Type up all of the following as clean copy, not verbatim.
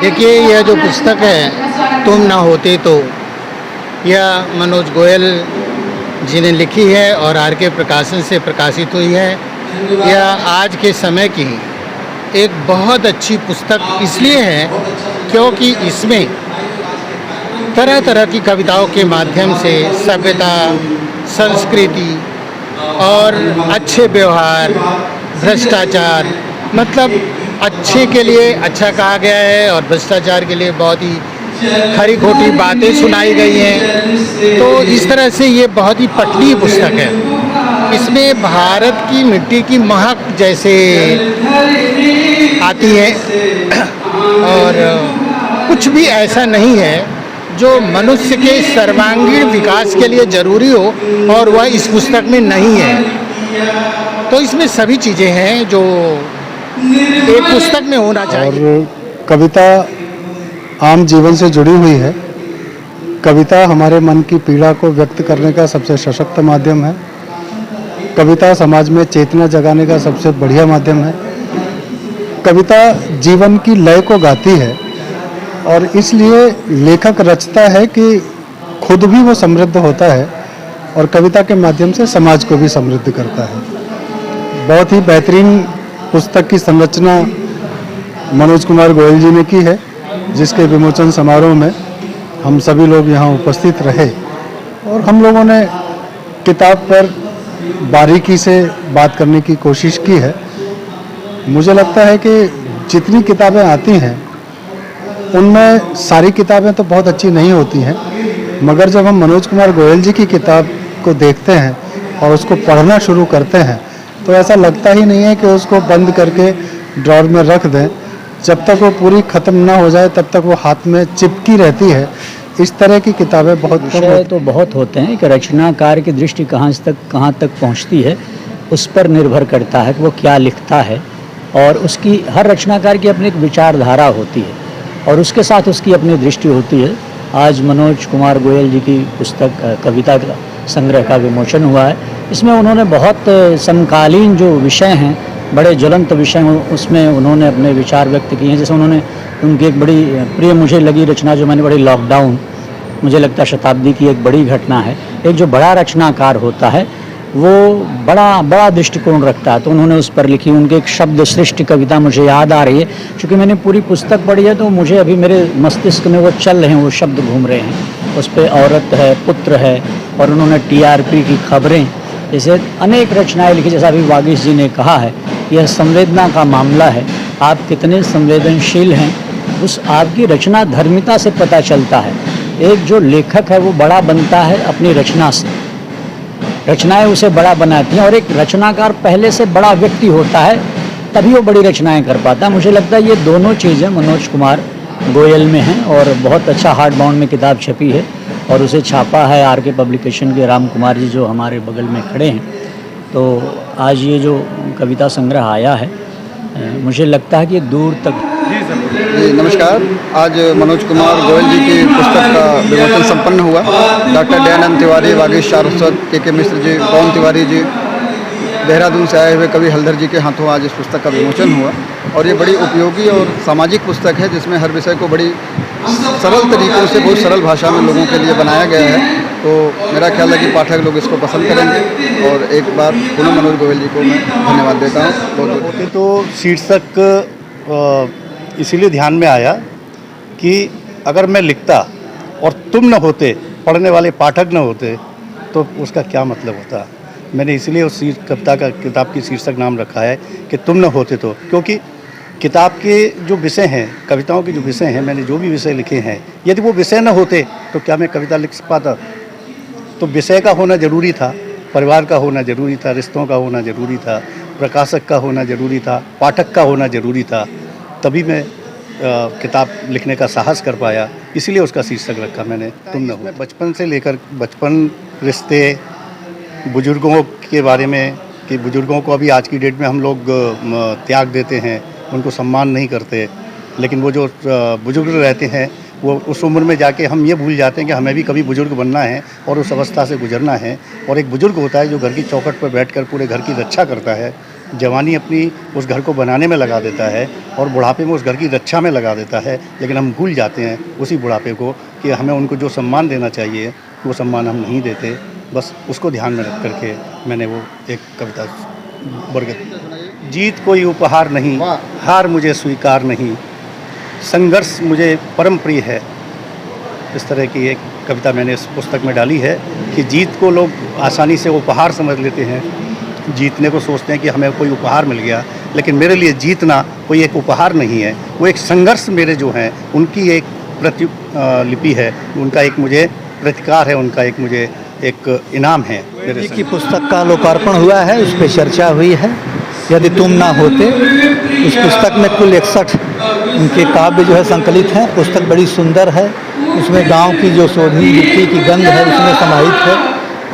देखिए, यह जो पुस्तक है तुम ना होते तो, यह मनोज गोयल जी ने लिखी है और आर के प्रकाशन से प्रकाशित हुई है। यह आज के समय की एक बहुत अच्छी पुस्तक इसलिए है क्योंकि इसमें तरह तरह की कविताओं के माध्यम से सभ्यता, संस्कृति और अच्छे व्यवहार, भ्रष्टाचार, मतलब अच्छे के लिए अच्छा कहा गया है और भ्रष्टाचार के लिए बहुत ही खरी खोटी बातें सुनाई गई हैं। तो इस तरह से ये बहुत ही पठनीय पुस्तक है। इसमें भारत की मिट्टी की महक जैसे आती है और कुछ भी ऐसा नहीं है जो मनुष्य के सर्वांगीण विकास के लिए ज़रूरी हो और वह इस पुस्तक में नहीं है। तो इसमें सभी चीज़ें हैं जो एक पुस्तक में होना चाहिए। और कविता आम जीवन से जुड़ी हुई है। कविता हमारे मन की पीड़ा को व्यक्त करने का सबसे सशक्त माध्यम है। कविता समाज में चेतना जगाने का सबसे बढ़िया माध्यम है। कविता जीवन की लय को गाती है और इसलिए लेखक रचता है कि खुद भी वो समृद्ध होता है और कविता के माध्यम से समाज को भी समृद्ध करता है। बहुत ही बेहतरीन पुस्तक की संरचना मनोज कुमार गोयल जी ने की है, जिसके विमोचन समारोह में हम सभी लोग यहाँ उपस्थित रहे और हम लोगों ने किताब पर बारीकी से बात करने की कोशिश की है। मुझे लगता है कि जितनी किताबें आती हैं उनमें सारी किताबें तो बहुत अच्छी नहीं होती हैं, मगर जब हम मनोज कुमार गोयल जी की किताब को देखते हैं और उसको पढ़ना शुरू करते हैं तो ऐसा लगता ही नहीं है कि उसको बंद करके ड्रॉर में रख दें। जब तक वो पूरी ख़त्म ना हो जाए तब तक वो हाथ में चिपकी रहती है। इस तरह की किताबें बहुत विषय तो बहुत होते हैं कि रचनाकार की दृष्टि कहाँ तक पहुँचती है, उस पर निर्भर करता है कि वो क्या लिखता है। और उसकी हर रचनाकार की अपनी एक विचारधारा होती है और उसके साथ उसकी अपनी दृष्टि होती है। आज मनोज कुमार गोयल जी की पुस्तक कविता का संग्रह का विमोचन हुआ है। इसमें उन्होंने बहुत समकालीन जो विषय हैं, बड़े ज्वलंत विषय, उसमें उन्होंने अपने विचार व्यक्त किए हैं। जैसे उन्होंने उनकी एक बड़ी प्रिय मुझे लगी रचना जो मैंने पढ़ी, लॉकडाउन, मुझे लगता है शताब्दी की एक बड़ी घटना है। एक जो बड़ा रचनाकार होता है वो बड़ा दृष्टिकोण रखता है, तो उन्होंने उस पर लिखी। उनके एक शब्द सृष्टि कविता मुझे याद आ रही है, क्योंकि मैंने पूरी पुस्तक पढ़ी है तो मुझे अभी मेरे मस्तिष्क में वो चल रहे हैं, वो शब्द घूम रहे हैं। उस पर औरत है, पुत्र है और उन्होंने टीआरपी की खबरें, जैसे अनेक रचनाएं लिखी। जैसा अभी वागीश जी ने कहा है, यह संवेदना का मामला है, आप कितने संवेदनशील हैं, उस आपकी रचना धर्मिता से पता चलता है। एक जो लेखक है वो बड़ा बनता है अपनी रचना से, रचनाएं उसे बड़ा बनाती हैं। और एक रचनाकार पहले से बड़ा व्यक्ति होता है तभी वो बड़ी रचनाएं कर पाता है। मुझे लगता है ये दोनों चीज़ें मनोज कुमार गोयल में हैं और बहुत अच्छा हार्ड बाउंड में किताब छपी है और उसे छापा है आर के पब्लिकेशन के राम कुमार जी, जो हमारे बगल में खड़े हैं। तो आज ये जो कविता संग्रह आया है, मुझे लगता है कि दूर तक। जी नमस्कार। आज मनोज कुमार गोयल जी की पुस्तक का विमोचन संपन्न हुआ। डॉक्टर दयानंद तिवारी, वागीश सारस्वत, के मिश्र जी, पवन तिवारी जी, देहरादून से आए हुए कवि हल्दर जी के हाथों आज इस पुस्तक का विमोचन हुआ। और ये बड़ी उपयोगी और सामाजिक पुस्तक है, जिसमें हर विषय को बड़ी सरल तरीकों से, बहुत सरल भाषा में लोगों के लिए बनाया गया है। तो मेरा ख्याल है कि पाठक लोग इसको पसंद करेंगे। और एक बार पुनः मनोज गोयल जी को मैं धन्यवाद देता हूँ। बहुत बहुत। तो शीर्षक इसीलिए ध्यान में आया कि अगर मैं लिखता और तुम न होते, पढ़ने वाले पाठक न होते, तो उसका क्या मतलब होता। मैंने इसलिए उस किताब की शीर्षक नाम रखा है कि तुम न होते तो, क्योंकि किताब के जो विषय हैं, कविताओं के जो विषय हैं, मैंने जो भी विषय लिखे हैं, यदि वो विषय न होते तो क्या मैं कविता लिख पाता। तो विषय का होना ज़रूरी था, परिवार का होना ज़रूरी था, रिश्तों का होना ज़रूरी था, प्रकाशक का होना ज़रूरी था, पाठक का होना ज़रूरी था, तभी मैं किताब लिखने का साहस कर पाया। इसीलिए उसका शीर्षक रखा मैंने तुम न हो। बचपन से लेकर बचपन, रिश्ते, बुजुर्गों के बारे में कि बुजुर्गों को अभी आज की डेट में हम लोग त्याग देते हैं, उनको सम्मान नहीं करते, लेकिन वो जो बुजुर्ग रहते हैं वो उस उम्र में जाके हम ये भूल जाते हैं कि हमें भी कभी बुजुर्ग बनना है और उस अवस्था से गुजरना है। और एक बुजुर्ग होता है जो घर की चौखट पर बैठकर पूरे घर की रक्षा करता है, जवानी अपनी उस घर को बनाने में लगा देता है और बुढ़ापे में उस घर की रक्षा में लगा देता है, लेकिन हम भूल जाते हैं उसी बुढ़ापे को कि हमें उनको जो सम्मान देना चाहिए वो सम्मान हम नहीं देते। बस उसको ध्यान में रख करके मैंने वो एक कविता वर्ग। जीत कोई उपहार नहीं, हार मुझे स्वीकार नहीं, संघर्ष मुझे परम प्रिय है। इस तरह की एक कविता मैंने इस पुस्तक में डाली है कि जीत को लोग आसानी से उपहार समझ लेते हैं, जीतने को सोचते हैं कि हमें कोई उपहार मिल गया, लेकिन मेरे लिए जीतना कोई एक उपहार नहीं है, वो एक संघर्ष मेरे जो हैं उनकी एक प्रतिलिपि है, उनका एक मुझे प्रतिकार है, उनका एक मुझे एक इनाम है। जी की पुस्तक का लोकार्पण हुआ है, उस पर चर्चा हुई है। यदि तुम ना होते, उस पुस्तक में कुल 61 उनके काव्य जो है संकलित हैं। पुस्तक बड़ी सुंदर है, उसमें गांव की जो सोधी मिट्टी की गंध है उसमें समाहित है,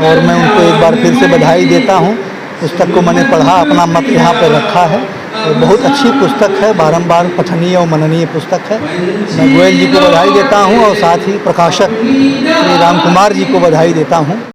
और मैं उनको एक बार फिर से बधाई देता हूं। पुस्तक को मैंने पढ़ा, अपना मत यहाँ पर रखा है, और बहुत अच्छी पुस्तक है, बारंबार पठनीय और मननीय पुस्तक है। मैं गोयल जी को बधाई देता हूँ और साथ ही प्रकाशक श्री राम कुमार जी को बधाई देता हूँ।